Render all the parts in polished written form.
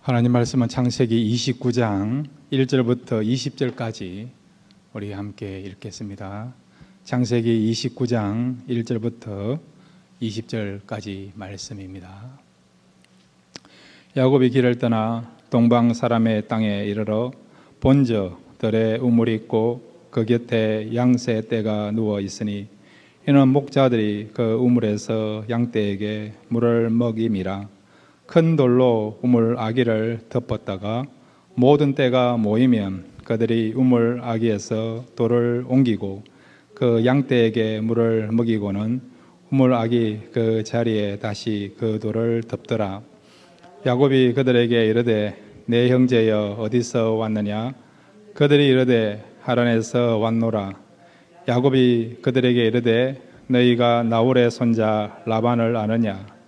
하나님 말씀은 창세기 29장 1절부터 20절까지 우리 함께 읽겠습니다. 창세기 29장 1절부터 20절까지 말씀입니다. 야곱이 길을 떠나 동방 사람의 땅에 이르러 본저 들에 우물이 있고 그 곁에 양새 떼가 누워 있으니 이는 목자들이 그 우물에서 양떼에게 물을 먹임이라. 큰 돌로 우물 아기를 덮었다가 모든 떼가 모이면 그들이 우물 아기에서 돌을 옮기고 그 양떼에게 물을 먹이고는 우물 아기 그 자리에 다시 그 돌을 덮더라. 야곱이 그들에게 이르되 내 형제여 어디서 왔느냐? 그들이 이르되 하란에서 왔노라. 야곱이 그들에게 이르되 너희가 나홀의 손자 라반을 아느냐?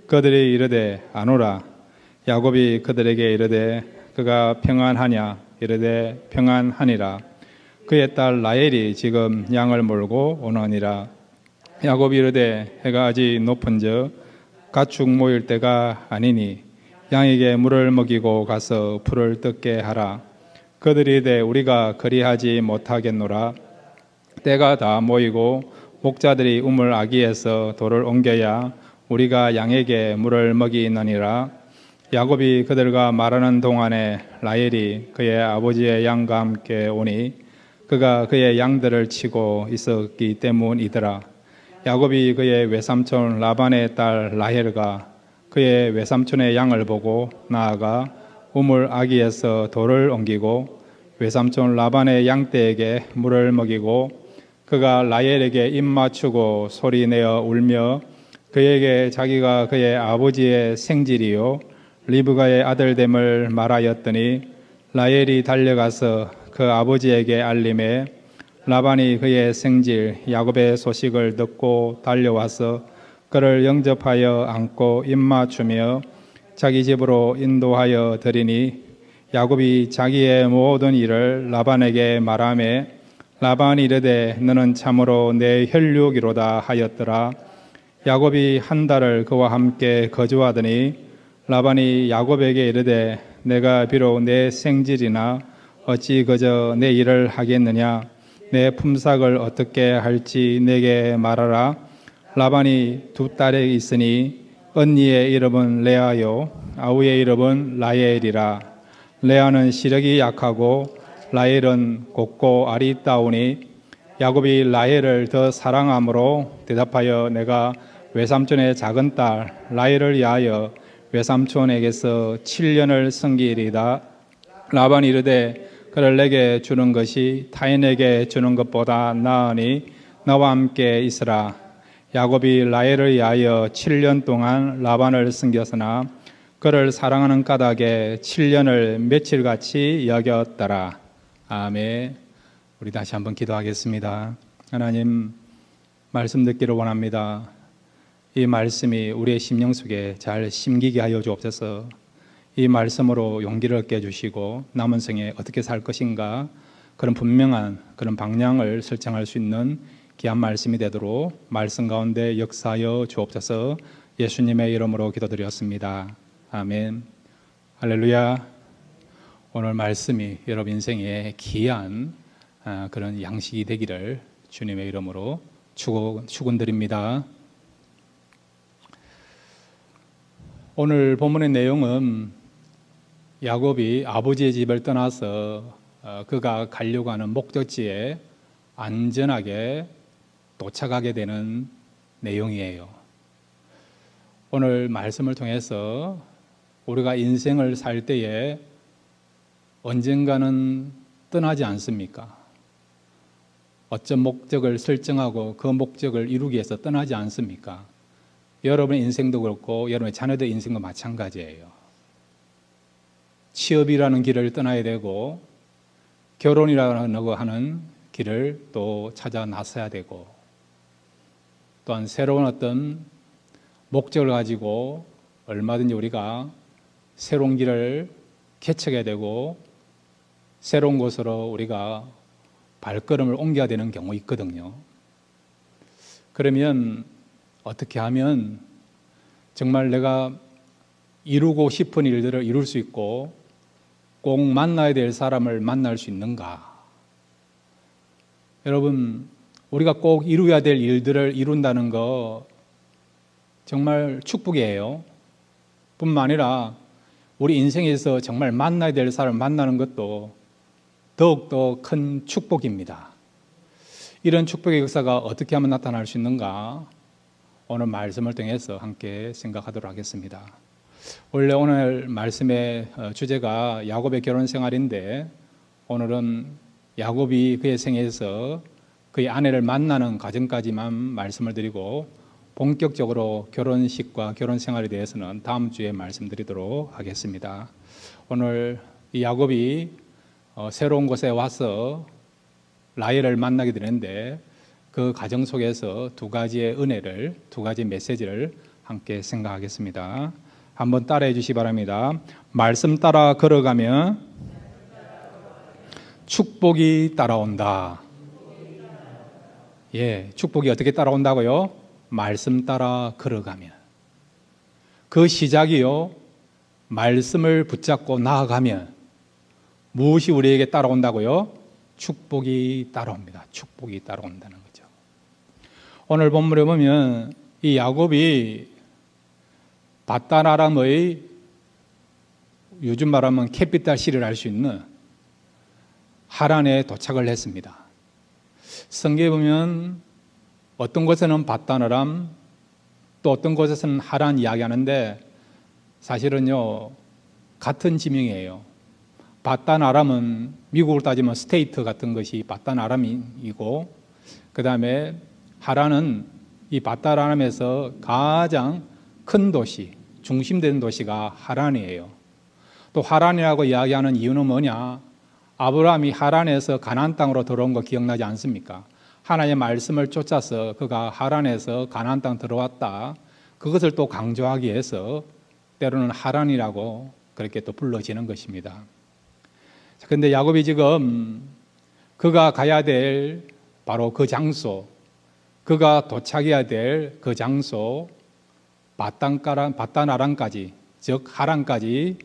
그들이 이르되 아노라. 야곱이 그들에게 이르되 그가 평안하냐? 이르되 평안하니라. 그의 딸 라헬이 지금 양을 몰고 오느니라. 야곱이 이르되 해가 아직 높은즉 가축 모일 때가 아니니 양에게 물을 먹이고 가서 풀을 뜯게 하라. 그들이 이르되 우리가 그리하지 못하겠노라. 때가 다 모이고 목자들이 우물 아기에서 돌을 옮겨야 우리가 양에게 물을 먹이느니라. 야곱이 그들과 말하는 동안에 라헬이 그의 아버지의 양과 함께 오니 그가 그의 양들을 치고 있었기 때문이더라. 야곱이 그의 외삼촌 라반의 딸 라헬과 그의 외삼촌의 양을 보고 나아가 우물 아기에서 돌을 옮기고 외삼촌 라반의 양떼에게 물을 먹이고 그가 라헬에게 입 맞추고 소리내어 울며 그에게 자기가 그의 아버지의 생질이요 리브가의 아들됨을 말하였더니 라헬이 달려가서 그 아버지에게 알림해 라반이 그의 생질 야곱의 소식을 듣고 달려와서 그를 영접하여 안고 입 맞추며 자기 집으로 인도하여 드리니 야곱이 자기의 모든 일을 라반에게 말하며 라반이 이르되 너는 참으로 내 혈육이로다 하였더라. 야곱이 한 달을 그와 함께 거주하더니 라반이 야곱에게 이르되 내가 비록 내 생질이나 어찌 그저 내 일을 하겠느냐? 내 품삯을 어떻게 할지 내게 말하라. 라반이 두 딸이 있으니 언니의 이름은 레아요 아우의 이름은 라헬이라. 레아는 시력이 약하고 라헬은 곱고 아리따우니 야곱이 라헬을 더 사랑함으로 대답하여 내가 외삼촌의 작은 딸 라헬을 위하여 외삼촌에게서 7년을 섬기리이다. 라반이 이르되 그를 내게 주는 것이 타인에게 주는 것보다 나으니 나와 함께 있으라. 야곱이 라헬을 위하여 7년 동안 라반을 섬겼으나 그를 사랑하는 까닭에 7년을 며칠같이 여겼더라. 아멘. 우리 다시 한번 기도하겠습니다. 하나님, 말씀 듣기를 원합니다. 이 말씀이 우리의 심령 속에 잘 심기게 하여 주옵소서. 이 말씀으로 용기를 얻게 해주시고 남은 생에 어떻게 살 것인가 그런 분명한 그런 방향을 설정할 수 있는 귀한 말씀이 되도록 말씀 가운데 역사하여 주옵소서. 예수님의 이름으로 기도드렸습니다. 아멘. 할렐루야. 오늘 말씀이 여러분 인생에 귀한 그런 양식이 되기를 주님의 이름으로 축원드립니다. 오늘 본문의 내용은 야곱이 아버지의 집을 떠나서 그가 가려고 하는 목적지에 안전하게 도착하게 되는 내용이에요. 오늘 말씀을 통해서 우리가 인생을 살 때에 언젠가는 떠나지 않습니까? 어떤 목적을 설정하고 그 목적을 이루기 위해서 떠나지 않습니까? 여러분의 인생도 그렇고 여러분의 자녀들의 인생도 마찬가지예요. 취업이라는 길을 떠나야 되고 결혼이라고 하는 길을 또 찾아 나서야 되고 또한 새로운 어떤 목적을 가지고 얼마든지 우리가 새로운 길을 개척해야 되고 새로운 곳으로 우리가 발걸음을 옮겨야 되는 경우 있거든요. 그러면 어떻게 하면 정말 내가 이루고 싶은 일들을 이룰 수 있고 꼭 만나야 될 사람을 만날 수 있는가? 여러분, 우리가 꼭 이루어야 될 일들을 이룬다는 거 정말 축복이에요. 뿐만 아니라 우리 인생에서 정말 만나야 될 사람을 만나는 것도 더욱더 큰 축복입니다. 이런 축복의 역사가 어떻게 하면 나타날 수 있는가? 오늘 말씀을 통해서 함께 생각하도록 하겠습니다. 원래 오늘 말씀의 주제가 야곱의 결혼 생활인데, 오늘은 야곱이 그의 생애에서 그의 아내를 만나는 과정까지만 말씀을 드리고 본격적으로 결혼식과 결혼 생활에 대해서는 다음 주에 말씀드리도록 하겠습니다. 오늘 이 야곱이 새로운 곳에 와서 라헬을 만나게 되는데, 그 과정 속에서 두 가지의 은혜를, 두 가지 메시지를 함께 생각하겠습니다. 한번 따라해 주시기 바랍니다. 말씀 따라 걸어가면 축복이 따라온다. 예, 축복이 어떻게 따라온다고요? 말씀 따라 걸어가면. 그 시작이요, 말씀을 붙잡고 나아가면 무엇이 우리에게 따라온다고요? 축복이 따라옵니다. 축복이 따라온다는 거죠. 오늘 본문에 보면 이 야곱이 바단 아람의, 요즘 말하면 캐피탈시를 알 수 있는 하란에 도착을 했습니다. 성경에 보면 어떤 곳에는 바단 아람, 또 어떤 곳에서는 하란 이야기하는데 사실은요 같은 지명이에요. 바단 아람은 미국으로 따지면 스테이트 같은 것이 바단 아람이고, 그 다음에 하란은 이 바단 아람에서 가장 큰 도시, 중심되는 도시가 하란이에요. 또 하란이라고 이야기하는 이유는 뭐냐? 아브라함이 하란에서 가나안 땅으로 들어온 거 기억나지 않습니까? 하나님의 말씀을 쫓아서 그가 하란에서 가나안 땅 들어왔다. 그것을 또 강조하기 위해서 때로는 하란이라고 그렇게 또 불러지는 것입니다. 그런데 야곱이 지금 그가 가야 될 바로 그 장소, 그가 도착해야 될 그 장소, 바단 아람까지, 즉 하란까지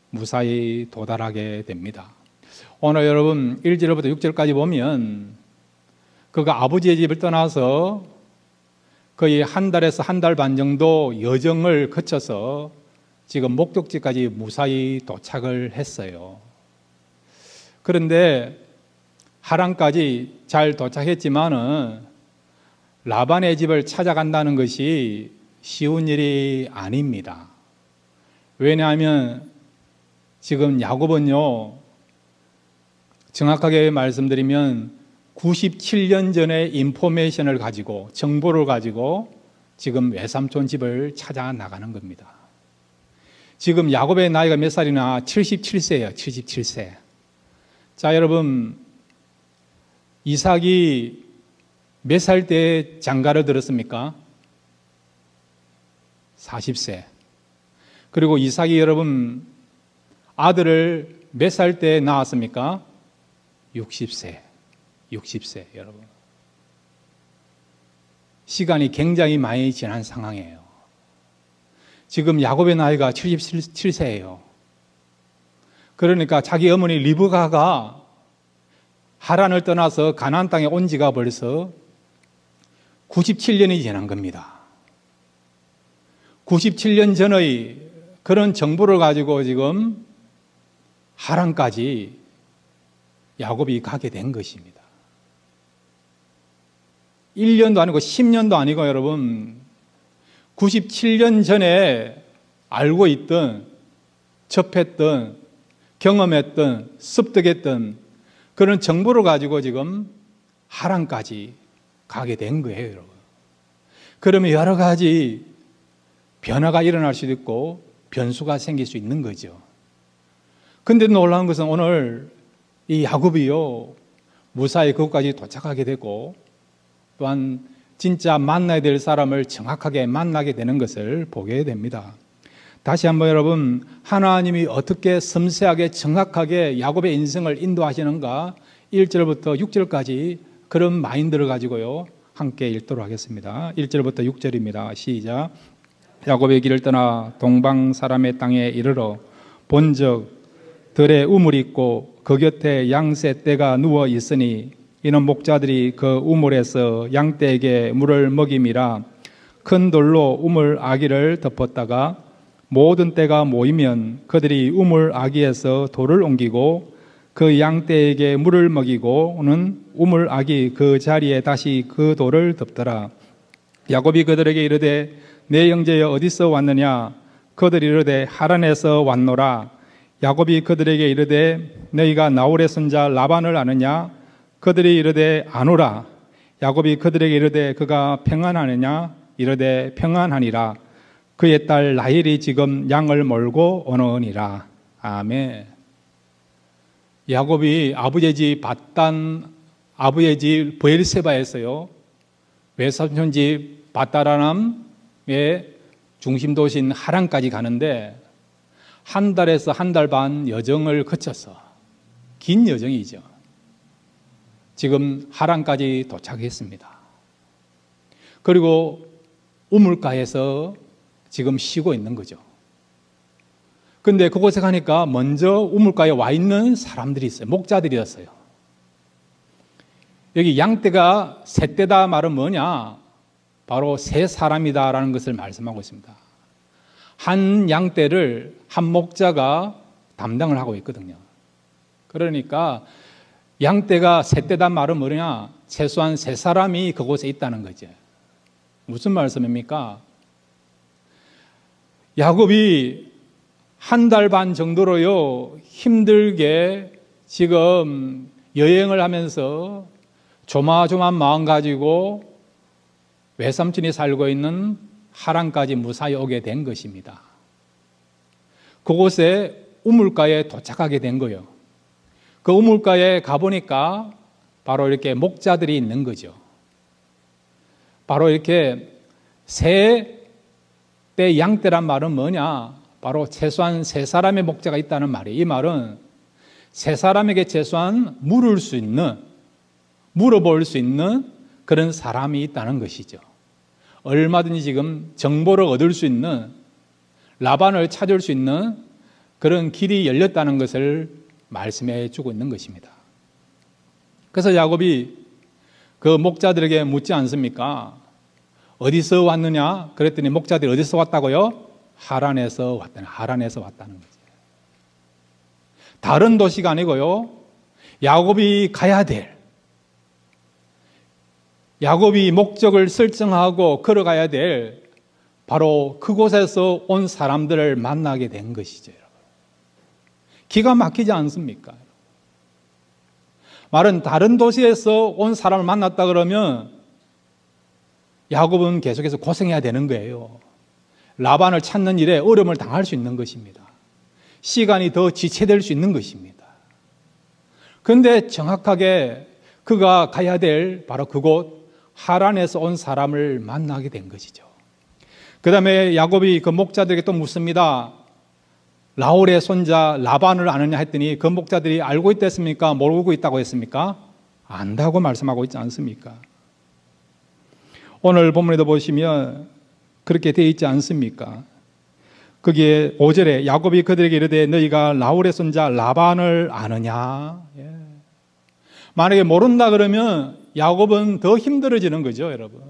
무사히 도달하게 됩니다. 오늘 여러분 1절부터 6절까지 보면 그가 아버지의 집을 떠나서 거의 한 달에서 한 달 반 정도 여정을 거쳐서 지금 목적지까지 무사히 도착을 했어요. 그런데 하란까지 잘 도착했지만은 라반의 집을 찾아간다는 것이 쉬운 일이 아닙니다. 왜냐하면 지금 야곱은요, 정확하게 말씀드리면 97년 전의 인포메이션을 가지고, 정보를 가지고 지금 외삼촌 집을 찾아 나가는 겁니다. 지금 야곱의 나이가 몇 살이나? 77세예요. 77세. 자, 여러분, 이삭이 몇 살 때 장가를 들었습니까? 40세. 그리고 이삭이 여러분 아들을 몇 살 때 낳았습니까? 60세. 60세 여러분. 시간이 굉장히 많이 지난 상황이에요. 지금 야곱의 나이가 77세예요. 그러니까 자기 어머니 리브가가 하란을 떠나서 가나안 땅에 온 지가 벌써 97년이 지난 겁니다. 97년 전의 그런 정보를 가지고 지금 하란까지 야곱이 가게 된 것입니다. 1년도 아니고 10년도 아니고 여러분 97년 전에 알고 있던, 접했던, 경험했던, 습득했던 그런 정보를 가지고 지금 하란까지 가게 된 거예요, 여러분. 그러면 여러 가지 변화가 일어날 수도 있고 변수가 생길 수 있는 거죠. 근데 놀라운 것은 오늘 이 야곱이요, 무사히 그곳까지 도착하게 되고 또한 진짜 만나야 될 사람을 정확하게 만나게 되는 것을 보게 됩니다. 다시 한번 여러분, 하나님이 어떻게 섬세하게 정확하게 야곱의 인생을 인도하시는가 1절부터 6절까지 그런 마인드를 가지고요 함께 읽도록 하겠습니다. 1절부터 6절입니다. 시작. 야곱의 길을 떠나 동방 사람의 땅에 이르러 본적 들에 우물이 있고 그 곁에 양새 떼가 누워 있으니 이는 목자들이 그 우물에서 양떼에게 물을 먹임이라. 큰 돌로 우물 아기를 덮었다가 모든 떼가 모이면 그들이 우물 아기에서 돌을 옮기고 그 양떼에게 물을 먹이고는 우물 아기 그 자리에 다시 그 돌을 덮더라. 야곱이 그들에게 이르되 내 형제여 어디서 왔느냐? 그들이 이르되 하란에서 왔노라. 야곱이 그들에게 이르되 너희가 나홀의 손자 라반을 아느냐? 그들이 이르되 아노라. 야곱이 그들에게 이르되 그가 평안하느냐? 이르되 평안하니라. 그의 딸 라헬이 지금 양을 몰고 오느니라. 아멘. 야곱이 아버지의 집 밧단, 아버지의 집 브엘세바에서요, 외삼촌 집 밧다라남의 중심 도시인 하란까지 가는데 한 달에서 한 달 반 여정을 거쳐서, 긴 여정이죠. 지금 하란까지 도착했습니다. 그리고 우물가에서 지금 쉬고 있는 거죠. 근데 그곳에 가니까 먼저 우물가에 와 있는 사람들이 있어요. 목자들이었어요. 여기 양떼가 새 떼다 말은 뭐냐? 바로 세 사람이다라는 것을 말씀하고 있습니다. 한 양떼를 한 목자가 담당을 하고 있거든요. 그러니까 양떼가 새 떼다 말은 뭐냐? 최소한 세 사람이 그곳에 있다는 거죠. 무슨 말씀입니까? 야곱이 한 달 반 정도로요, 힘들게 지금 여행을 하면서 조마조마한 마음 가지고 외삼촌이 살고 있는 하란까지 무사히 오게 된 것입니다. 그곳에 우물가에 도착하게 된 거예요. 그 우물가에 가보니까 바로 이렇게 목자들이 있는 거죠. 바로 이렇게 새 떼 양떼란 말은 뭐냐? 바로 최소한 세 사람의 목자가 있다는 말이에요. 이 말은 세 사람에게 최소한 물을 수 있는, 물어볼 수 있는 그런 사람이 있다는 것이죠. 얼마든지 지금 정보를 얻을 수 있는, 라반을 찾을 수 있는 그런 길이 열렸다는 것을 말씀해 주고 있는 것입니다. 그래서 야곱이 그 목자들에게 묻지 않습니까? 어디서 왔느냐? 그랬더니 목자들이 어디서 왔다고요? 하란에서 왔다는, 하란에서 왔다는 거죠. 다른 도시가 아니고요, 야곱이 가야 될, 야곱이 목적을 설정하고 걸어가야 될 바로 그곳에서 온 사람들을 만나게 된 것이죠. 기가 막히지 않습니까? 말은 다른 도시에서 온 사람을 만났다 그러면 야곱은 계속해서 고생해야 되는 거예요. 라반을 찾는 일에 어려움을 당할 수 있는 것입니다. 시간이 더 지체될 수 있는 것입니다. 그런데 정확하게 그가 가야 될 바로 그곳 하란에서 온 사람을 만나게 된 것이죠. 그 다음에 야곱이 그 목자들에게 또 묻습니다. 라헬의 손자 라반을 아느냐 했더니 그 목자들이 알고 있댔습니까? 모르고 있다고 했습니까? 안다고 말씀하고 있지 않습니까? 오늘 본문에도 보시면 그렇게 되어 있지 않습니까? 거기에 5절에 야곱이 그들에게 이르되 너희가 라헬의 손자 라반을 아느냐? 예. 만약에 모른다 그러면 야곱은 더 힘들어지는 거죠, 여러분.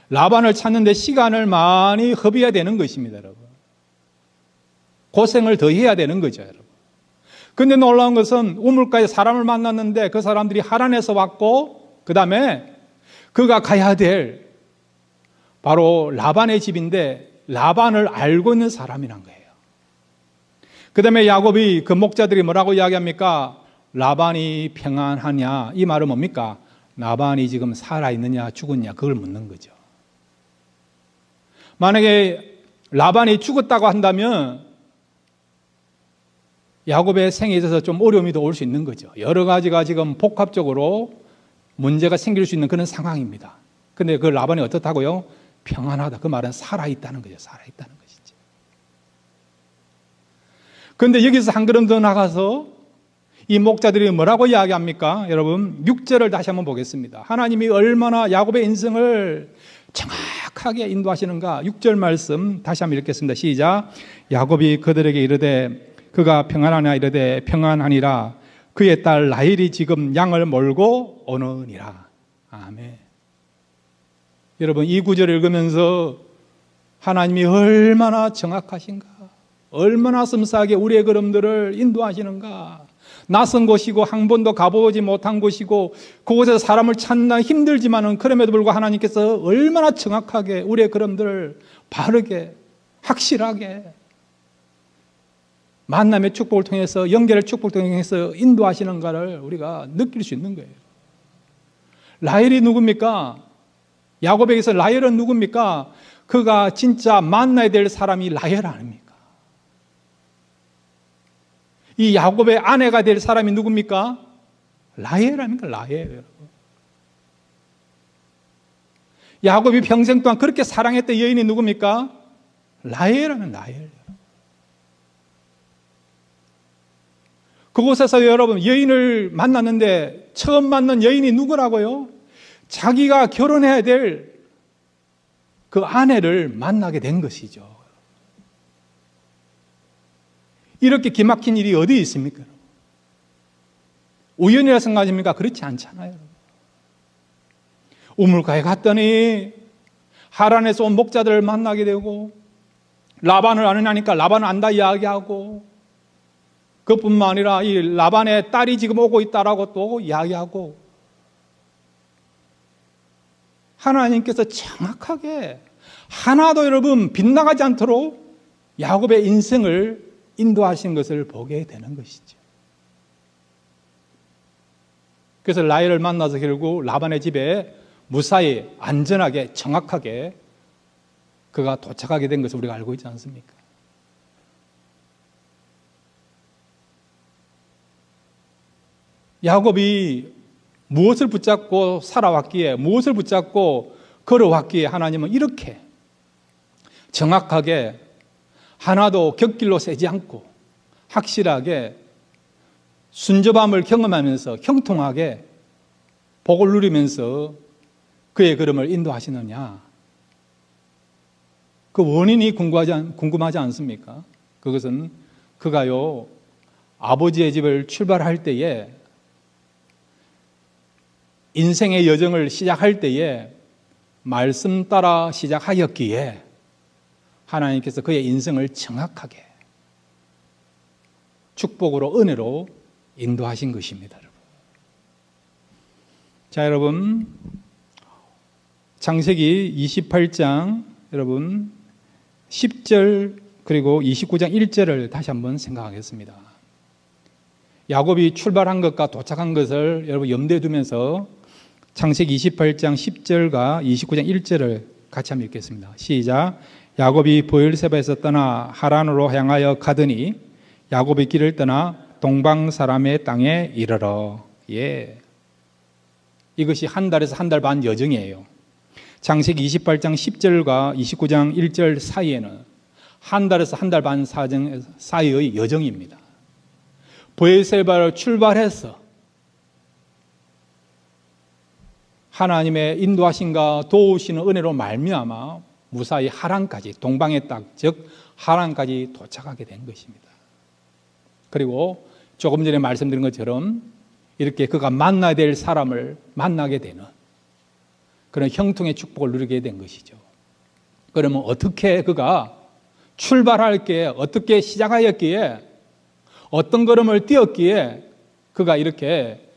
라반을 찾는데 시간을 많이 허비해야 되는 것입니다, 여러분. 고생을 더 해야 되는 거죠, 여러분. 근데 놀라운 것은 우물가에 사람을 만났는데 그 사람들이 하란에서 왔고, 그 다음에 그가 가야 될 바로 라반의 집인데 라반을 알고 있는 사람이란 거예요. 그 다음에 야곱이 그 목자들이 뭐라고 이야기합니까? 라반이 평안하냐? 이 말은 뭡니까? 라반이 지금 살아있느냐 죽었냐 그걸 묻는 거죠. 만약에 라반이 죽었다고 한다면 야곱의 생에 있어서 좀 어려움이 더 올 수 있는 거죠. 여러 가지가 지금 복합적으로 문제가 생길 수 있는 그런 상황입니다. 근데 그 라반이 어떻다고요? 평안하다. 그 말은 살아있다는 거죠. 살아있다는 것이죠. 그런데 여기서 한 걸음 더 나가서 이 목자들이 뭐라고 이야기합니까? 여러분 6절을 다시 한번 보겠습니다. 하나님이 얼마나 야곱의 인생을 정확하게 인도하시는가? 6절 말씀 다시 한번 읽겠습니다. 시작. 야곱이 그들에게 이르되 그가 평안하냐 이르되 평안하니라. 그의 딸 라헬이 지금 양을 몰고 오느니라. 아멘. 여러분, 이 구절을 읽으면서 하나님이 얼마나 정확하신가, 얼마나 섬세하게 우리의 걸음들을 인도하시는가. 낯선 곳이고 한 번도 가보지 못한 곳이고 그곳에서 사람을 찾나 힘들지만은 그럼에도 불구하고 하나님께서 얼마나 정확하게 우리의 걸음들을 바르게 확실하게 만남의 축복을 통해서, 연결의 축복을 통해서 인도하시는가를 우리가 느낄 수 있는 거예요. 라헬이 누굽니까? 야곱에게서 라헬은 누굽니까? 그가 진짜 만나야 될 사람이 라헬 아닙니까? 이 야곱의 아내가 될 사람이 누굽니까? 라헬 아닙니까? 라헬. 야곱이 평생 동안 그렇게 사랑했던 여인이 누굽니까? 라헬 하면 라헬. 그곳에서 여러분 여인을 만났는데 처음 만난 여인이 누구라고요? 자기가 결혼해야 될 그 아내를 만나게 된 것이죠. 이렇게 기막힌 일이 어디 있습니까? 우연이라 생각하십니까? 그렇지 않잖아요. 우물가에 갔더니 하란에서 온 목자들을 만나게 되고 라반을 아느냐니까 라반을 안다 이야기하고, 그뿐만 아니라 이 라반의 딸이 지금 오고 있다라고 또 이야기하고, 하나님께서 정확하게 하나도 여러분 빗나가지 않도록 야곱의 인생을 인도하신 것을 보게 되는 것이죠. 그래서 라헬을 만나서 결국 라반의 집에 무사히 안전하게 정확하게 그가 도착하게 된 것을 우리가 알고 있지 않습니까? 야곱이 무엇을 붙잡고 살아왔기에, 무엇을 붙잡고 걸어왔기에 하나님은 이렇게 정확하게 하나도 곁길로 새지 않고 확실하게 순접함을 경험하면서 형통하게 복을 누리면서 그의 걸음을 인도하시느냐? 그 원인이 궁금하지 않습니까? 그것은 그가요 아버지의 집을 출발할 때에, 인생의 여정을 시작할 때에 말씀 따라 시작하였기에 하나님께서 그의 인생을 정확하게 축복으로, 은혜로 인도하신 것입니다. 자, 여러분, 창세기 28장 여러분 10절 그리고 29장 1절을 다시 한번 생각하겠습니다. 야곱이 출발한 것과 도착한 것을 여러분 염두에 두면서 창세기 28장 10절과 29장 1절을 같이 한번 읽겠습니다. 시작. 야곱이 브엘세바에서 떠나 하란으로 향하여 가더니 야곱이 길을 떠나 동방 사람의 땅에 이르러. 예. 이것이 한 달에서 한 달 반 여정이에요. 창세기 28장 10절과 29장 1절 사이에는 한 달에서 한 달 반 사이의 여정입니다. 브엘세바를 출발해서 하나님의 인도하심과 도우시는 은혜로 말미암아 무사히 하란까지, 동방의 땅, 즉 하란까지 도착하게 된 것입니다. 그리고 조금 전에 말씀드린 것처럼 이렇게 그가 만나야 될 사람을 만나게 되는 그런 형통의 축복을 누리게 된 것이죠. 그러면 어떻게 그가 출발할기에, 어떻게 시작하였기에, 어떤 걸음을 뛰었기에 그가 이렇게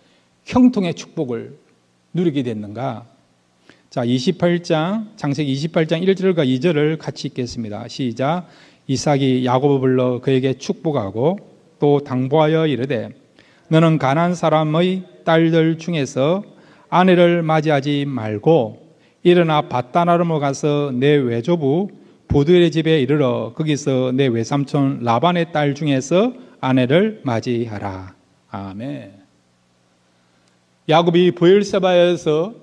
형통의 축복을 누리게 됐는가? 자, 28장, 창세기 28장 1절과 2절을 같이 읽겠습니다. 시작. 이삭이 야곱을 불러 그에게 축복하고 또 당부하여 이르되 너는 가나안 사람의 딸들 중에서 아내를 맞이하지 말고 일어나 밧단아람으로 가서 내 외조부 부두엘의 집에 이르러 거기서 내 외삼촌 라반의 딸 중에서 아내를 맞이하라. 아멘. 야곱이 브엘세바에서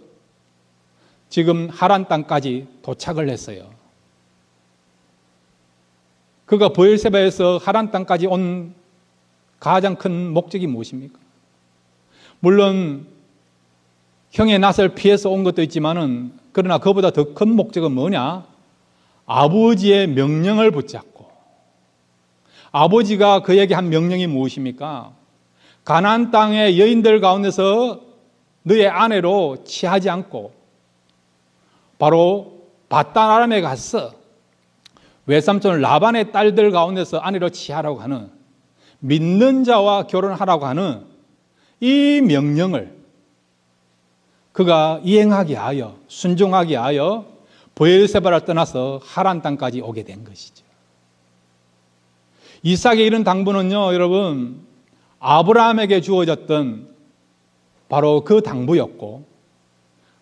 지금 하란 땅까지 도착을 했어요. 그가 브엘세바에서 하란 땅까지 온 가장 큰 목적이 무엇입니까? 물론 형의 낯을 피해서 온 것도 있지만은 그러나 그보다 더 큰 목적은 뭐냐? 아버지의 명령을 붙잡고, 아버지가 그에게 한 명령이 무엇입니까? 가나안 땅의 여인들 가운데서 너의 아내로 취하지 않고 바로 밧단 아람에 가서 외삼촌 라반의 딸들 가운데서 아내로 취하라고 하는, 믿는 자와 결혼하라고 하는 이 명령을 그가 이행하게 하여, 순종하게 하여 브엘세바를 떠나서 하란 땅까지 오게 된 것이죠. 이삭의 이런 당부는요, 여러분, 아브라함에게 주어졌던 바로 그 당부였고,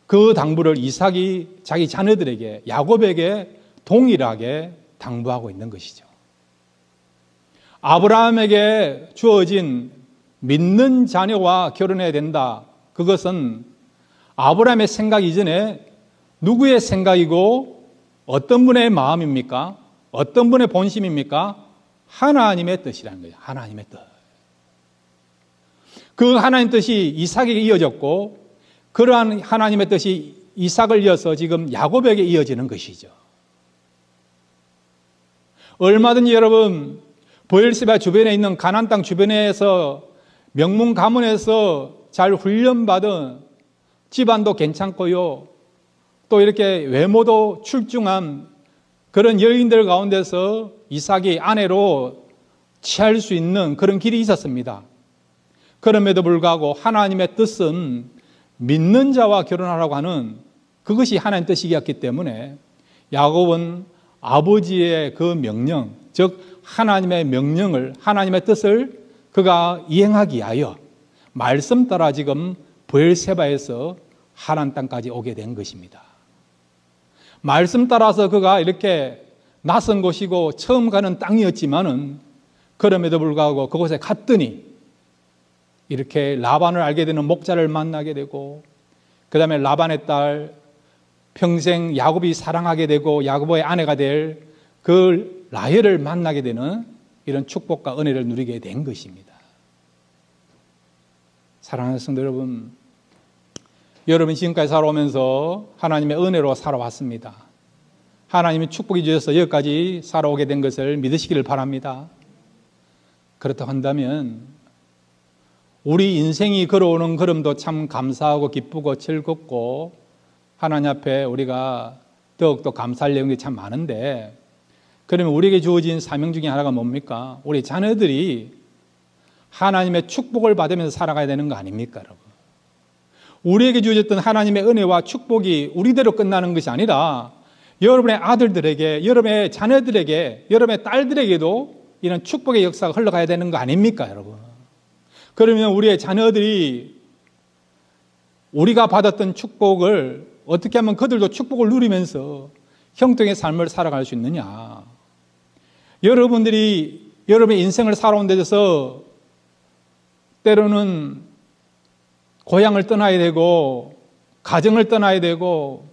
그 당부를 이삭이 자기 자녀들에게, 야곱에게 동일하게 당부하고 있는 것이죠. 아브라함에게 주어진 믿는 자녀와 결혼해야 된다. 그것은 아브라함의 생각 이전에 누구의 생각이고 어떤 분의 마음입니까? 어떤 분의 본심입니까? 하나님의 뜻이라는 거예요. 하나님의 뜻. 그 하나님 뜻이 이삭에게 이어졌고, 그러한 하나님의 뜻이 이삭을 이어서 지금 야곱에게 이어지는 것이죠. 얼마든지 여러분, 브엘세바 주변에 있는 가나안 땅 주변에서 명문 가문에서 잘 훈련받은 집안도 괜찮고요, 또 이렇게 외모도 출중한 그런 여인들 가운데서 이삭이 아내로 취할 수 있는 그런 길이 있었습니다. 그럼에도 불구하고 하나님의 뜻은 믿는 자와 결혼하라고 하는 그것이 하나님의 뜻이었기 때문에 야곱은 아버지의 그 명령, 즉 하나님의 명령을, 하나님의 뜻을 그가 이행하기 위하여 말씀 따라 지금 브엘세바에서 하란 땅까지 오게 된 것입니다. 말씀 따라서 그가 이렇게 낯선 곳이고 처음 가는 땅이었지만은 그럼에도 불구하고 그곳에 갔더니 이렇게 라반을 알게 되는 목자를 만나게 되고, 그 다음에 라반의 딸, 평생 야곱이 사랑하게 되고 야곱의 아내가 될 그 라헬을 만나게 되는 이런 축복과 은혜를 누리게 된 것입니다. 사랑하는 성도 여러분, 여러분 지금까지 살아오면서 하나님의 은혜로 살아왔습니다. 하나님이 축복해 주셔서 여기까지 살아오게 된 것을 믿으시기를 바랍니다. 그렇다고 한다면 우리 인생이 걸어오는 걸음도 참 감사하고 기쁘고 즐겁고 하나님 앞에 우리가 더욱더 감사할 내용이 참 많은데, 그러면 우리에게 주어진 사명 중에 하나가 뭡니까? 우리 자녀들이 하나님의 축복을 받으면서 살아가야 되는 거 아닙니까, 여러분? 우리에게 주어졌던 하나님의 은혜와 축복이 우리대로 끝나는 것이 아니라 여러분의 아들들에게, 여러분의 자녀들에게, 여러분의 딸들에게도 이런 축복의 역사가 흘러가야 되는 거 아닙니까, 여러분? 그러면 우리의 자녀들이 우리가 받았던 축복을 어떻게 하면 그들도 축복을 누리면서 형통의 삶을 살아갈 수 있느냐? 여러분들이 여러분의 인생을 살아온 데서 때로는 고향을 떠나야 되고 가정을 떠나야 되고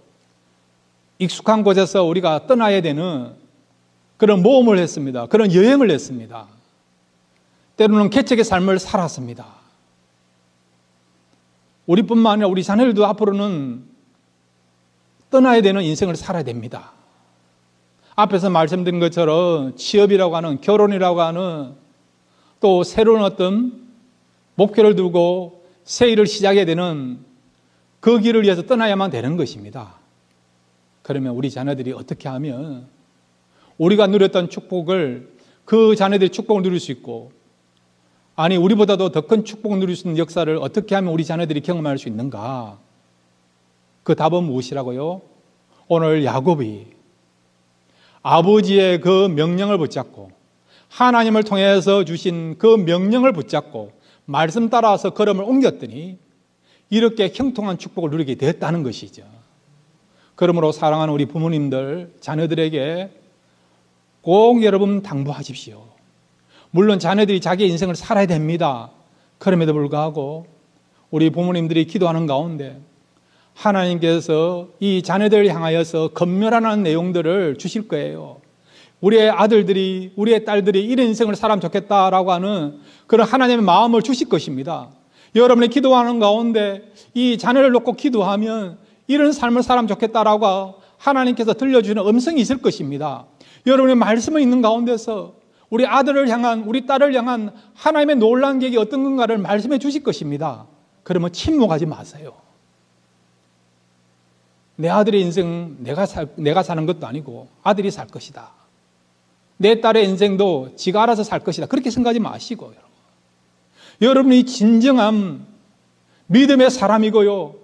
익숙한 곳에서 우리가 떠나야 되는 그런 모험을 했습니다. 그런 여행을 했습니다. 때로는 개척의 삶을 살았습니다. 우리뿐만 아니라 우리 자녀들도 앞으로는 떠나야 되는 인생을 살아야 됩니다. 앞에서 말씀드린 것처럼 취업이라고 하는, 결혼이라고 하는, 또 새로운 어떤 목표를 두고 새 일을 시작해야 되는 그 길을 위해서 떠나야만 되는 것입니다. 그러면 우리 자녀들이 어떻게 하면 우리가 누렸던 축복을, 그 자녀들이 축복을 누릴 수 있고, 아니 우리보다도 더 큰 축복을 누릴 수 있는 역사를 어떻게 하면 우리 자녀들이 경험할 수 있는가? 그 답은 무엇이라고요? 오늘 야곱이 아버지의 그 명령을 붙잡고, 하나님을 통해서 주신 그 명령을 붙잡고 말씀 따라서 걸음을 옮겼더니 이렇게 형통한 축복을 누리게 되었다는 것이죠. 그러므로 사랑하는 우리 부모님들, 자녀들에게 꼭 여러분 당부하십시오. 물론 자녀들이 자기의 인생을 살아야 됩니다. 그럼에도 불구하고 우리 부모님들이 기도하는 가운데 하나님께서 이 자녀들을 향하여서 건면하는 내용들을 주실 거예요. 우리의 아들들이, 우리의 딸들이 이런 인생을 살아면 좋겠다라고 하는 그런 하나님의 마음을 주실 것입니다. 여러분이 기도하는 가운데 이 자녀를 놓고 기도하면 이런 삶을 살면 좋겠다라고 하나님께서 들려주는 음성이 있을 것입니다. 여러분의 말씀이 있는 가운데서 우리 아들을 향한, 우리 딸을 향한 하나님의 놀라운 계획이 어떤 건가를 말씀해 주실 것입니다. 그러면 침묵하지 마세요. 내 아들의 인생 내가 사는 것도 아니고 아들이 살 것이다. 내 딸의 인생도 지가 알아서 살 것이다. 그렇게 생각하지 마시고, 여러분. 여러분이 진정한 믿음의 사람이고요,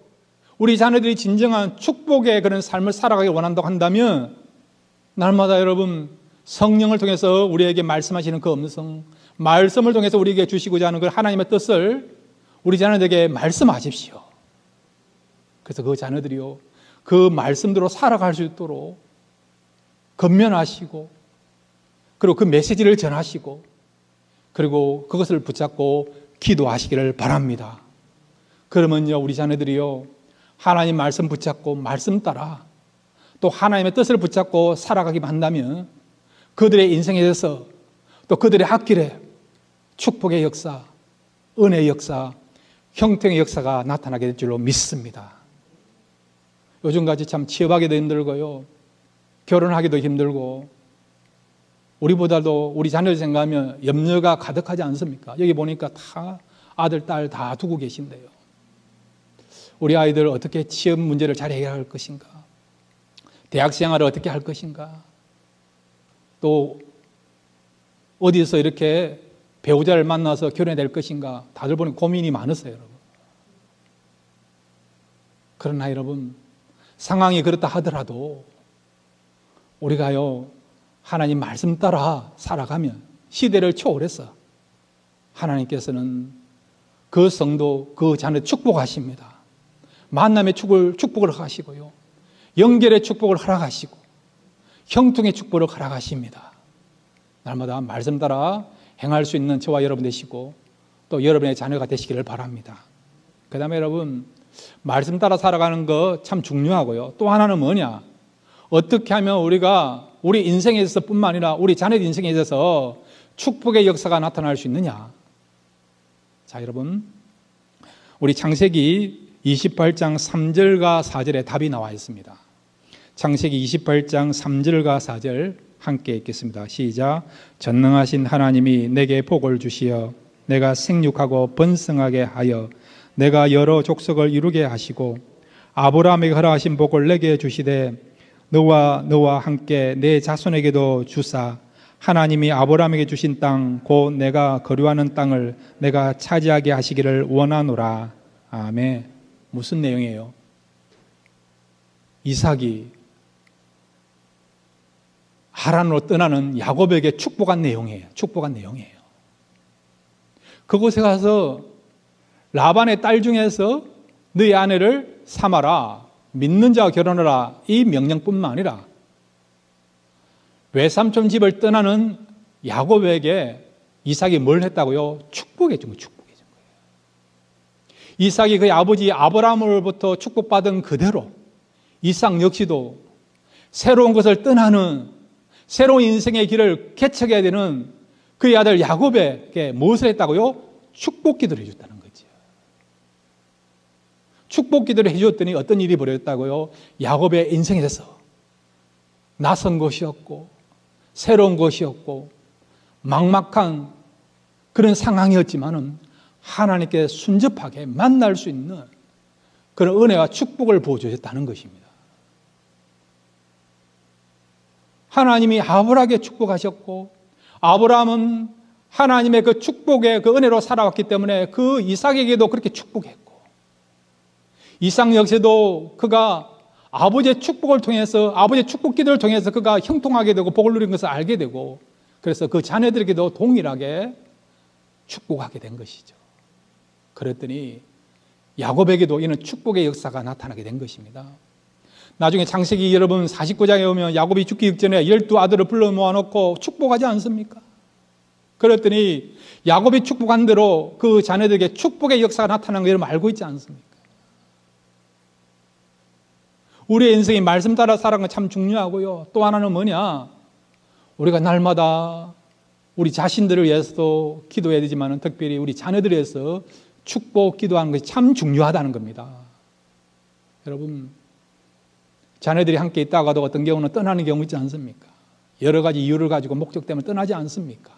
우리 자녀들이 진정한 축복의 그런 삶을 살아가길 원한다고 한다면 날마다 여러분 성령을 통해서 우리에게 말씀하시는 그 음성, 말씀을 통해서 우리에게 주시고자 하는 그 하나님의 뜻을 우리 자녀들에게 말씀하십시오. 그래서 그 자녀들이요, 그 말씀대로 살아갈 수 있도록 건면하시고, 그리고 그 메시지를 전하시고, 그리고 그것을 붙잡고 기도하시기를 바랍니다. 그러면요, 우리 자녀들이요, 하나님 말씀 붙잡고 말씀 따라 또 하나님의 뜻을 붙잡고 살아가기만 한다면 그들의 인생에 대해서 또 그들의 앞길에 축복의 역사, 은혜의 역사, 형통의 역사가 나타나게 될 줄로 믿습니다. 요즘같이 참 취업하기도 힘들고요, 결혼하기도 힘들고, 우리보다도 우리 자녀를 생각하면 염려가 가득하지 않습니까? 여기 보니까 다 아들, 딸 다 두고 계신데요. 우리 아이들 어떻게 취업 문제를 잘 해결할 것인가? 대학 생활을 어떻게 할 것인가? 또 어디서 이렇게 배우자를 만나서 결혼해야 될 것인가? 다들 보니 고민이 많으세요, 여러분. 그러나 여러분, 상황이 그렇다 하더라도 우리가요, 하나님 말씀 따라 살아가면 시대를 초월해서 하나님께서는 그 성도, 그 자녀 축복하십니다. 만남의 축복을 하시고요, 연결의 축복을 허락하시고, 형통의 축복을 허락하십니다. 날마다 말씀 따라 행할 수 있는 저와 여러분 되시고 또 여러분의 자녀가 되시기를 바랍니다. 그 다음에 여러분, 말씀 따라 살아가는 거 참 중요하고요, 또 하나는 뭐냐? 어떻게 하면 우리가 우리 인생에 있어서 뿐만 아니라 우리 자녀의 인생에 있어서 축복의 역사가 나타날 수 있느냐? 자, 여러분, 우리 창세기 28장 3절과 4절에 답이 나와 있습니다. 창세기 28장 3절과 4절 함께 읽겠습니다. 시작. 전능하신 하나님이 내게 복을 주시어 내가 생육하고 번성하게 하여 내가 여러 족속을 이루게 하시고 아브라함에게 허락하신 복을 내게 주시되 너와 함께 내 자손에게도 주사 하나님이 아브라함에게 주신 땅 곧 내가 거류하는 땅을 내가 차지하게 하시기를 원하노라. 아멘. 무슨 내용이에요? 이삭이 하란으로 떠나는 야곱에게 축복한 내용이에요. 그곳에 가서 라반의 딸 중에서 너희 아내를 삼아라, 믿는 자와 결혼하라, 이 명령뿐만 아니라 외삼촌 집을 떠나는 야곱에게 이삭이 뭘 했다고요? 축복해 준 거예요. 이삭이 그의 아버지 아브라함으로부터 축복받은 그대로 이삭 역시도 새로운 것을 떠나는 새로운 인생의 길을 개척해야 되는 그의 아들 야곱에게 무엇을 했다고요? 축복 기도를 해줬다는 거죠. 축복 기도를 해줬더니 어떤 일이 벌어졌다고요? 야곱의 인생에 대해서 낯선 것이었고 새로운 것이었고 막막한 그런 상황이었지만은 하나님께 순접하게 만날 수 있는 그런 은혜와 축복을 보여주셨다는 것입니다. 하나님이 아브라함에게 축복하셨고 아브라함은 하나님의 그 축복의 그 은혜로 살아왔기 때문에 그 이삭에게도 그렇게 축복했고, 이삭 역시도 그가 아버지의 축복을 통해서, 아버지의 축복 기도를 통해서 그가 형통하게 되고 복을 누린 것을 알게 되고, 그래서 그 자녀들에게도 동일하게 축복하게 된 것이죠. 그랬더니 야곱에게도 이는 축복의 역사가 나타나게 된 것입니다. 나중에 창세기 여러분 49장에 오면 야곱이 죽기 직전에 12아들을 불러 모아놓고 축복하지 않습니까? 그랬더니 야곱이 축복한 대로 그 자녀들에게 축복의 역사가 나타나는 거 여러분 알고 있지 않습니까? 우리의 인생이 말씀 따라 살아가는 건 참 중요하고요. 또 하나는 뭐냐? 우리가 날마다 우리 자신들을 위해서도 기도해야 되지만 특별히 우리 자녀들을 위해서 축복 기도하는 것이 참 중요하다는 겁니다. 여러분, 자녀들이 함께 있다가도 어떤 경우는 떠나는 경우 있지 않습니까? 여러 가지 이유를 가지고 목적 때문에 떠나지 않습니까?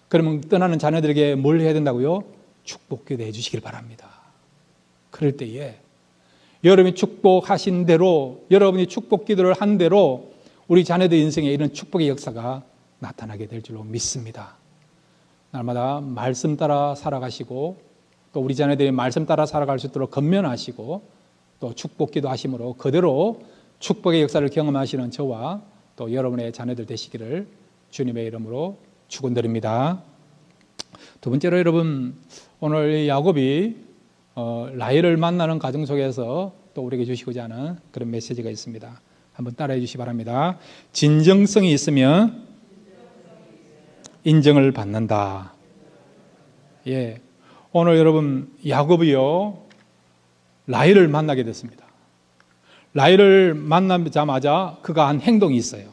그러면 떠나는 자녀들에게 뭘 해야 된다고요? 축복 기도해 주시길 바랍니다. 그럴 때에 여러분이 축복하신 대로, 여러분이 축복 기도를 한 대로 우리 자녀들 인생에 이런 축복의 역사가 나타나게 될 줄로 믿습니다. 날마다 말씀 따라 살아가시고 또 우리 자녀들이 말씀 따라 살아갈 수 있도록 건면하시고 또 축복 기도하심으로 그대로 축복의 역사를 경험하시는 저와 또 여러분의 자녀들 되시기를 주님의 이름으로 축원드립니다. 두 번째로 여러분, 오늘 야곱이 라헬을 만나는 과정 속에서 또 우리에게 주시고자 하는 그런 메시지가 있습니다. 한번 따라해 주시기 바랍니다. 진정성이 있으면 인정을 받는다. 예, 오늘 여러분 야곱이요 라헬을 만나게 됐습니다. 라헬을 만나자마자 그가 한 행동이 있어요.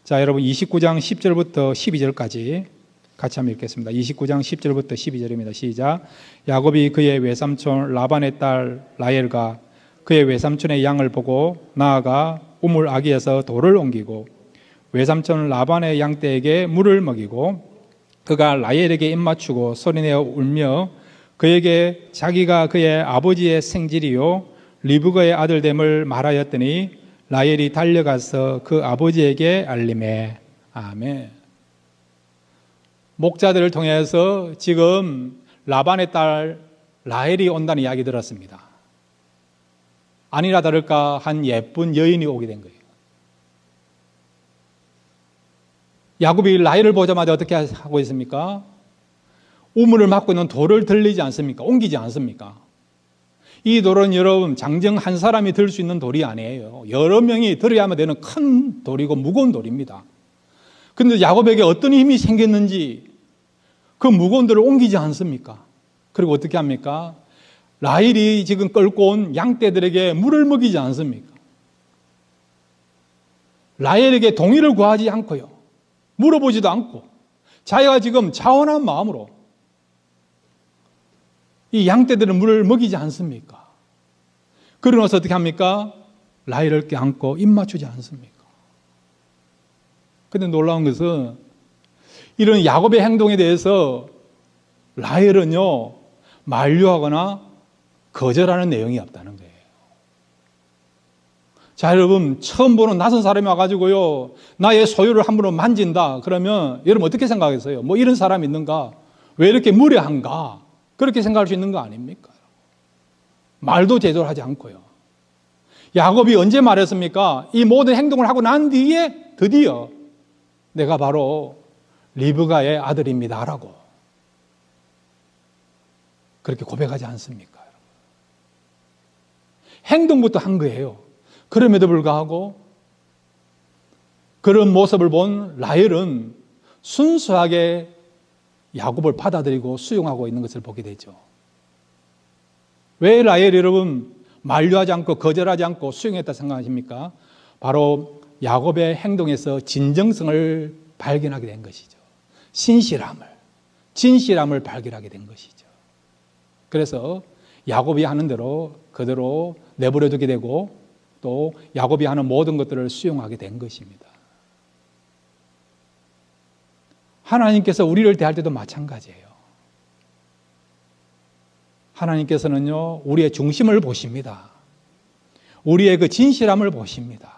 자, 여러분 29장 10절부터 12절까지 같이 한번 읽겠습니다. 29장 10절부터 12절입니다. 시작. 야곱이 그의 외삼촌 라반의 딸 라헬과 그의 외삼촌의 양을 보고 나아가 우물 아기에서 돌을 옮기고 외삼촌 라반의 양떼에게 물을 먹이고 그가 라헬에게 입맞추고 소리내어 울며 그에게 자기가 그의 아버지의 생질이요 리브가의 아들됨을 말하였더니 라헬이 달려가서 그 아버지에게 알림해. 아멘. 목자들을 통해서 지금 라반의 딸 라헬이 온다는 이야기 들었습니다. 아니나 다를까 한 예쁜 여인이 오게 된 거예요. 야곱이 라헬을 보자마자 어떻게 하고 있습니까? 우물을 막고 있는 돌을 들리지 않습니까? 옮기지 않습니까? 이 돌은 여러분 장정 한 사람이 들 수 있는 돌이 아니에요. 여러 명이 들어야만 되는 큰 돌이고 무거운 돌입니다. 그런데 야곱에게 어떤 힘이 생겼는지 그 무거운 돌을 옮기지 않습니까? 그리고 어떻게 합니까? 라헬이 지금 끌고 온 양떼들에게 물을 먹이지 않습니까? 라헬에게 동의를 구하지 않고요. 물어보지도 않고 자기가 지금 자원한 마음으로 이 양떼들은 물을 먹이지 않습니까? 그러면서 어떻게 합니까? 라헬을 껴안고 입 맞추지 않습니까? 그런데 놀라운 것은 이런 야곱의 행동에 대해서 라헬은요 만류하거나 거절하는 내용이 없다는 거예요. 자, 여러분 처음 보는 낯선 사람이 와가지고요 나의 소유를 함부로 만진다 그러면 여러분 어떻게 생각하겠어요? 뭐 이런 사람이 있는가? 왜 이렇게 무례한가? 그렇게 생각할 수 있는 거 아닙니까? 말도 제대로 하지 않고요. 야곱이 언제 말했습니까? 이 모든 행동을 하고 난 뒤에 드디어 내가 바로 리브가의 아들입니다라고 그렇게 고백하지 않습니까? 행동부터 한 거예요. 그럼에도 불구하고 그런 모습을 본 라헬은 순수하게 야곱을 받아들이고 수용하고 있는 것을 보게 되죠. 왜 라헬이 여러분 만류하지 않고 거절하지 않고 수용했다 생각하십니까? 바로 야곱의 행동에서 진정성을 발견하게 된 것이죠. 진실함을 발견하게 된 것이죠. 그래서 야곱이 하는 대로 그대로 내버려 두게 되고 또 야곱이 하는 모든 것들을 수용하게 된 것입니다. 하나님께서 우리를 대할 때도 마찬가지예요. 하나님께서는요, 우리의 중심을 보십니다. 우리의 그 진실함을 보십니다.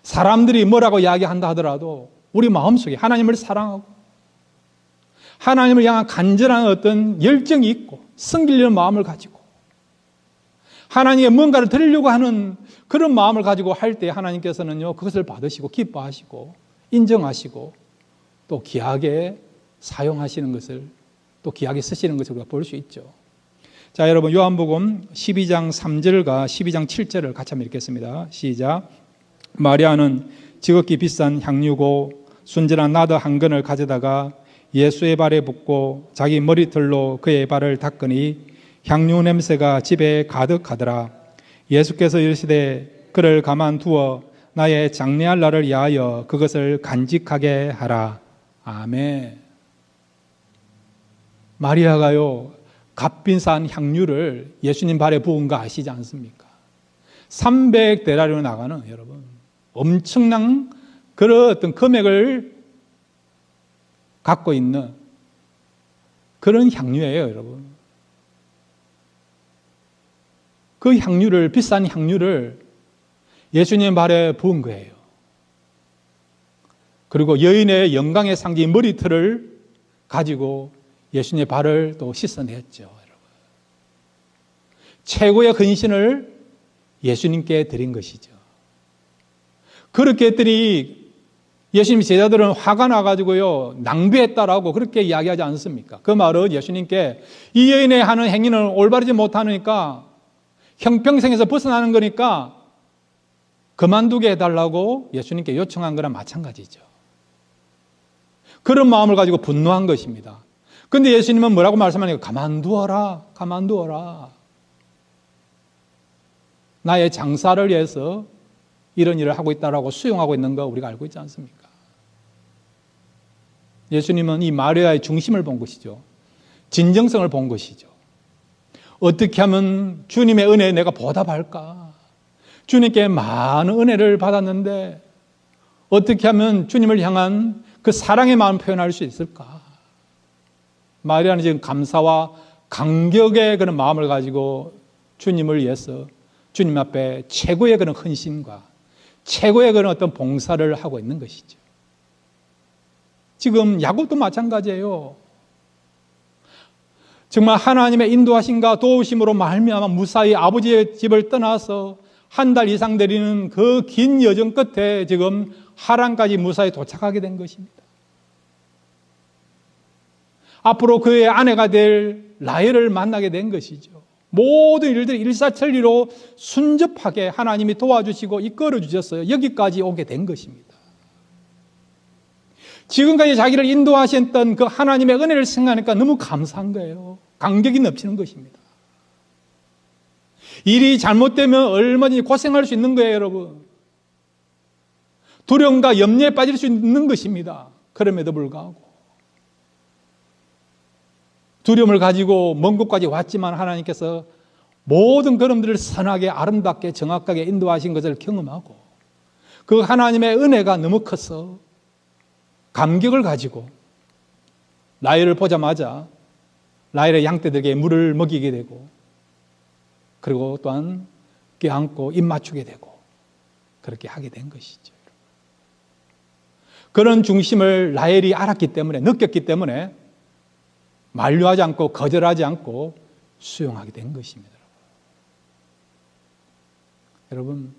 사람들이 뭐라고 이야기한다 하더라도 우리 마음속에 하나님을 사랑하고 하나님을 향한 간절한 어떤 열정이 있고 섬기려는 마음을 가지고 하나님의 뭔가를 드리려고 하는 그런 마음을 가지고 할 때 하나님께서는요, 그것을 받으시고 기뻐하시고 인정하시고 또 귀하게 사용하시는 것을 또 귀하게 쓰시는 것을 우리가 볼 수 있죠. 자, 여러분 요한복음 12장 3절과 12장 7절을 같이 한번 읽겠습니다. 시작. 마리아는 지극히 비싼 향유고 순전한 나드 한 근을 가져다가 예수의 발에 붓고 자기 머리털로 그의 발을 닦으니 향유 냄새가 집에 가득하더라. 예수께서 이르시되 그를 가만두어 나의 장래할 날을 위하여 그것을 간직하게 하라. 아멘. 마리아가요, 값비싼 향유를 예수님 발에 부은 거 아시지 않습니까? 300데나리온 나가는, 여러분, 엄청난 그런 어떤 금액을 갖고 있는 그런 향유예요, 여러분. 그 향유를, 비싼 향유를 예수님 발에 부은 거예요. 그리고 여인의 영광의 상징 머리털을 가지고 예수님의 발을 또 씻어냈죠, 여러분. 최고의 헌신을 예수님께 드린 것이죠. 그렇게 했더니 예수님 제자들은 화가 나가지고요, 낭비했다라고 그렇게 이야기하지 않습니까? 그 말은 예수님께 이 여인의 하는 행위는 올바르지 못하니까 형평성에서 벗어나는 거니까 그만두게 해달라고 예수님께 요청한 거랑 마찬가지죠. 그런 마음을 가지고 분노한 것입니다. 그런데 예수님은 뭐라고 말씀하니까 가만두어라, 가만두어라. 나의 장사를 위해서 이런 일을 하고 있다라고 수용하고 있는 거 우리가 알고 있지 않습니까? 예수님은 이 마리아의 중심을 본 것이죠. 진정성을 본 것이죠. 어떻게 하면 주님의 은혜에 내가 보답할까? 주님께 많은 은혜를 받았는데 어떻게 하면 주님을 향한 그 사랑의 마음을 표현할 수 있을까? 마리아는 지금 감사와 감격의 그런 마음을 가지고 주님을 위해서 주님 앞에 최고의 그런 헌신과 최고의 그런 어떤 봉사를 하고 있는 것이죠. 지금 야곱도 마찬가지예요. 정말 하나님의 인도하심과 도우심으로 말미암아 무사히 아버지의 집을 떠나서 한 달 이상 되리는 그 긴 여정 끝에 지금 하란까지 무사히 도착하게 된 것입니다. 앞으로 그의 아내가 될 라헬을 만나게 된 것이죠. 모든 일들이 일사천리로 순접하게 하나님이 도와주시고 이끌어 주셨어요. 여기까지 오게 된 것입니다. 지금까지 자기를 인도하셨던 그 하나님의 은혜를 생각하니까 너무 감사한 거예요. 감격이 넘치는 것입니다. 일이 잘못되면 얼마든지 고생할 수 있는 거예요, 여러분. 두려움과 염려에 빠질 수 있는 것입니다. 그럼에도 불구하고 두려움을 가지고 먼 곳까지 왔지만 하나님께서 모든 걸음들을 선하게 아름답게 정확하게 인도하신 것을 경험하고 그 하나님의 은혜가 너무 커서 감격을 가지고 라헬을 보자마자 라헬의 양떼들에게 물을 먹이게 되고 그리고 또한 껴안고 입 맞추게 되고 그렇게 하게 된 것이죠. 그런 중심을 라헬이 알았기 때문에, 느꼈기 때문에 만류하지 않고 거절하지 않고 수용하게 된 것입니다. 여러분,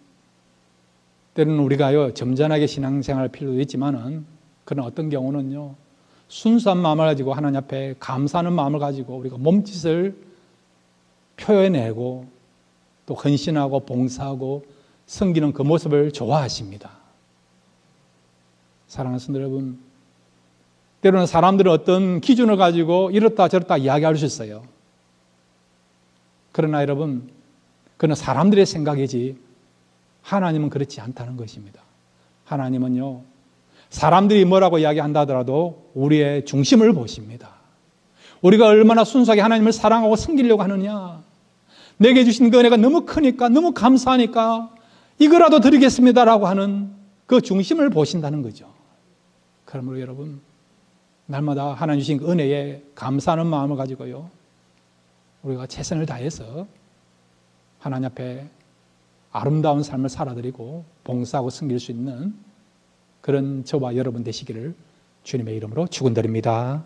때로는 우리가요 점잖하게 신앙생활할 필요도 있지만은 그런 어떤 경우는요 순수한 마음을 가지고 하나님 앞에 감사하는 마음을 가지고 우리가 몸짓을 표현해내고 또 헌신하고 봉사하고 섬기는 그 모습을 좋아하십니다. 사랑하는 성도 여러분, 때로는 사람들은 어떤 기준을 가지고 이렇다 저렇다 이야기할 수 있어요. 그러나 여러분, 그건 사람들의 생각이지 하나님은 그렇지 않다는 것입니다. 하나님은요 사람들이 뭐라고 이야기한다 하더라도 우리의 중심을 보십니다. 우리가 얼마나 순수하게 하나님을 사랑하고 섬기려고 하느냐, 내게 주신 그 은혜가 너무 크니까 너무 감사하니까 이거라도 드리겠습니다라고 하는 그 중심을 보신다는 거죠. 그러므로 여러분, 날마다 하나님 주신 그 은혜에 감사하는 마음을 가지고요 우리가 최선을 다해서 하나님 앞에 아름다운 삶을 살아드리고 봉사하고 섬길 수 있는 그런 저와 여러분 되시기를 주님의 이름으로 축원드립니다.